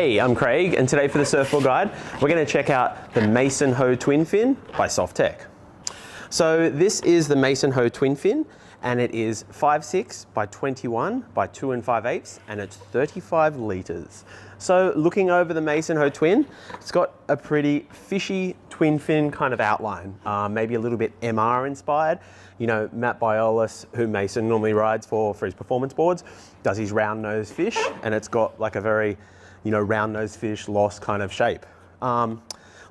Hey, I'm Craig, and today for the Surfboard Guide, we're going to check out the Mason Ho Twin Fin by Softech. So this is the Mason Ho Twin Fin, and it is 5'6" by 21 by 2 5/8, and it's 35 litres. So looking over the Mason Ho Twin, it's got a pretty fishy twin fin kind of outline, maybe a little bit MR inspired. You know, Matt Biolis, who Mason normally rides for his performance boards, does his round nose fish, and it's got like a very, round nose fish lost kind of shape.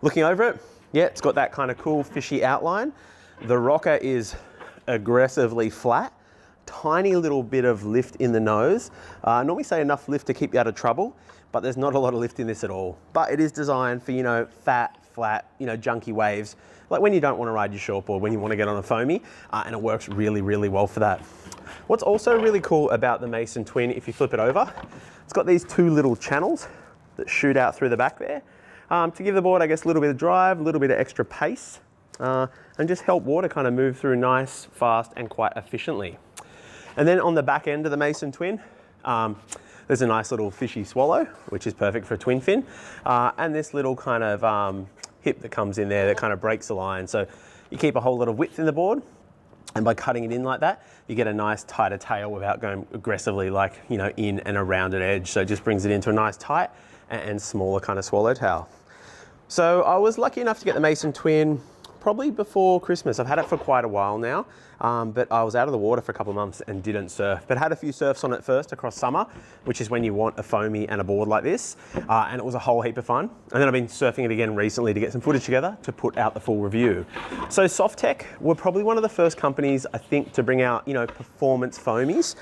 Looking over it, yeah, it's got that kind of cool fishy outline. The rocker is aggressively flat, tiny little bit of lift in the nose. I normally say enough lift to keep you out of trouble, but there's not a lot of lift in this at all. But it is designed for, fat, flat, junky waves, like when you don't want to ride your shortboard, when you want to get on a foamy, and it works really, really well for that. What's also really cool about the Mason Twin, if you flip it over, it's got these two little channels that shoot out through the back there, to give the board, I guess, a little bit of drive, a little bit of extra pace, and just help water kind of move through nice, fast, and quite efficiently. And then on the back end of the Mason Twin, there's a nice little fishy swallow, which is perfect for a twin fin, and this little kind of hip that comes in there that kind of breaks the line. So you keep a whole lot of width in the board, and by cutting it in like that, you get a nice tighter tail without going aggressively in and around an edge. So it just brings it into a nice tight and smaller kind of swallowtail. So I was lucky enough to get the Mason Twin probably before Christmas. I've had it for quite a while now, but I was out of the water for a couple of months and didn't surf, but had a few surfs on it first across summer, which is when you want a foamy and a board like this, and it was a whole heap of fun. And then I've been surfing it again recently to get some footage together to put out the full review. So Softech were probably one of the first companies, I think, to bring out, performance foamies,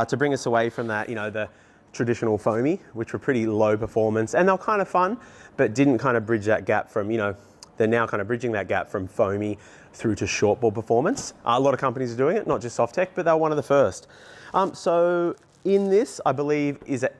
to bring us away from that, the traditional foamy, which were pretty low performance, and they were kind of fun, but didn't kind of bridge that gap from, they're now kind of bridging that gap from foamy through to shortboard performance. A lot of companies are doing it, not just Softech, but they're one of the first. So in this, I believe, is an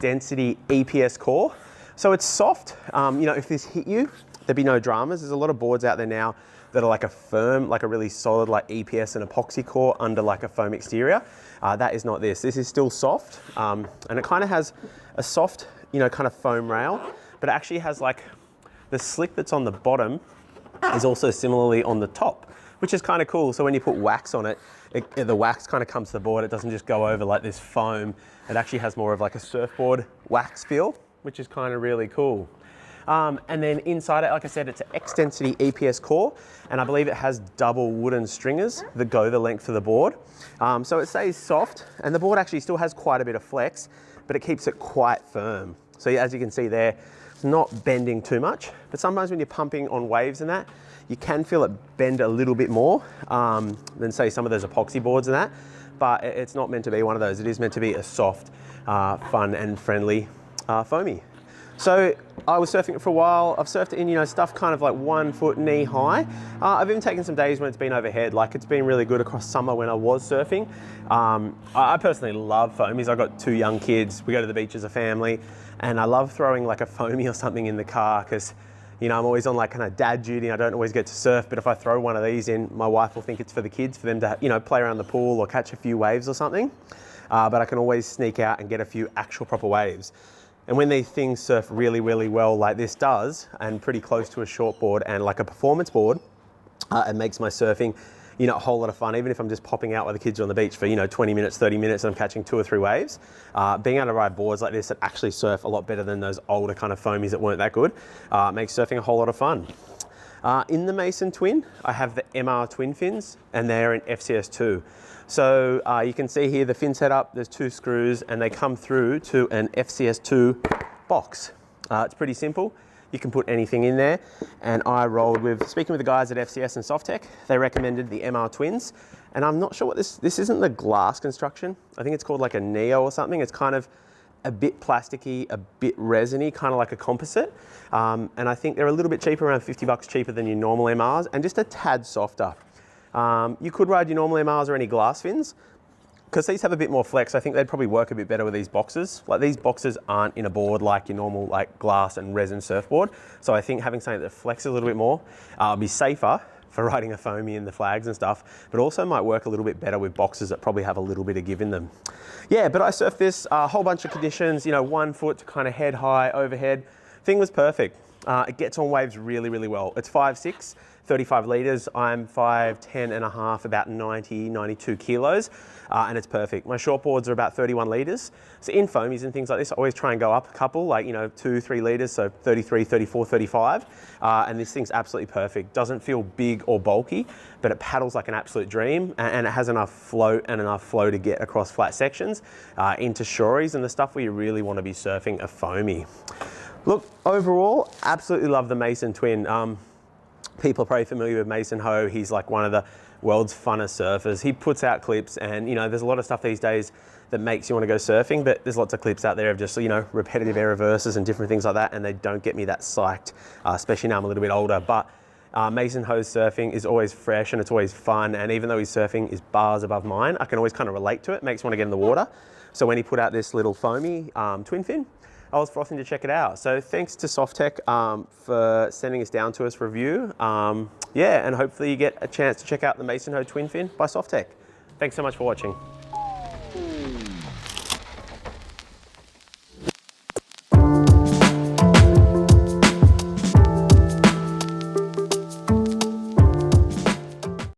Density Eps Core. So it's soft. If this hit you, there'd be no dramas. There's a lot of boards out there now that are like a firm, like a really solid, like EPS and epoxy core under like a foam exterior. That is not this. This is still soft, and it kind of has a soft, kind of foam rail, but it actually has like the slick that's on the bottom is also similarly on the top, which is kind of cool. So when you put wax on it, the wax kind of comes to the board. It doesn't just go over like this foam. It actually has more of like a surfboard wax feel, which is kind of really cool. And then inside it, like I said, it's an Density Eps Core, and I believe it has double wooden stringers that go the length of the board. So it stays soft, and the board actually still has quite a bit of flex, but it keeps it quite firm. So as you can see there, it's not bending too much, but sometimes when you're pumping on waves and that, you can feel it bend a little bit more than say some of those epoxy boards and that, but it's not meant to be one of those. It is meant to be a soft, fun and friendly foamy. So I was surfing it for a while. I've surfed it in, stuff kind of like 1 foot knee high. I've even taken some days when it's been overhead. Like it's been really good across summer when I was surfing. I personally love foamies. I've got 2 young kids. We go to the beach as a family, and I love throwing like a foamy or something in the car because, I'm always on like kind of dad duty. I don't always get to surf, but if I throw one of these in, my wife will think it's for the kids, for them to, play around the pool or catch a few waves or something. But I can always sneak out and get a few actual proper waves. And when these things surf really, really well like this does, and pretty close to a shortboard and like a performance board, it makes my surfing, a whole lot of fun. Even if I'm just popping out while the kids are on the beach for, 20 minutes, 30 minutes, and I'm catching 2 or 3 waves, being able to ride boards like this that actually surf a lot better than those older kind of foamies that weren't that good, makes surfing a whole lot of fun. In the Mason Twin, I have the MR twin fins, and they're in FCS 2. So you can see here the fin setup, there's 2 screws, and they come through to an FCS 2 box. It's pretty simple. You can put anything in there. And I rolled with, speaking with the guys at FCS and Softech, they recommended the MR twins. And I'm not sure what this isn't the glass construction. I think it's called like a Neo or something. It's kind of a bit plasticky, a bit resiny, kind of like a composite. And I think they're a little bit cheaper, around $50 cheaper than your normal MRs, and just a tad softer. You could ride your normal MRs or any glass fins. Because these have a bit more flex, I think they'd probably work a bit better with these boxes. Like these boxes aren't in a board like your normal like glass and resin surfboard. So I think having something that flexes a little bit more would be safer, for riding a foamy in the flags and stuff, but also might work a little bit better with boxes that probably have a little bit of give in them. Yeah, but I surfed this a whole bunch of conditions, you know, 1 foot to kind of head high, overhead. Thing was perfect. It gets on waves really, really well. It's 5'6", 35 litres. I'm 5'10 and a half, about 90, 92 kilos, and it's perfect. My shortboards are about 31 litres. So in foamies and things like this, I always try and go up a couple, like, you know, 2, 3 litres, so 33, 34, 35. And this thing's absolutely perfect. Doesn't feel big or bulky, but it paddles like an absolute dream, and it has enough float and enough flow to get across flat sections into shoreys and the stuff where you really want to be surfing a foamy. Look, overall, absolutely love the Mason Twin. People are probably familiar with Mason Ho. He's like one of the world's funnest surfers. He puts out clips, and you know, there's a lot of stuff these days that makes you want to go surfing, but there's lots of clips out there of just, you know, repetitive air reverses and different things like that, and they don't get me that psyched, especially now I'm a little bit older. But Mason Ho's surfing is always fresh and it's always fun, and even though his surfing is bars above mine, I can always kind of relate to it. It makes me want to get in the water. So when he put out this little foamy twin fin, I was frothing to check it out. So thanks to Softech for sending this down to us for review. Yeah, and hopefully you get a chance to check out the Mason Ho Twin Fin by Softech. Thanks so much for watching.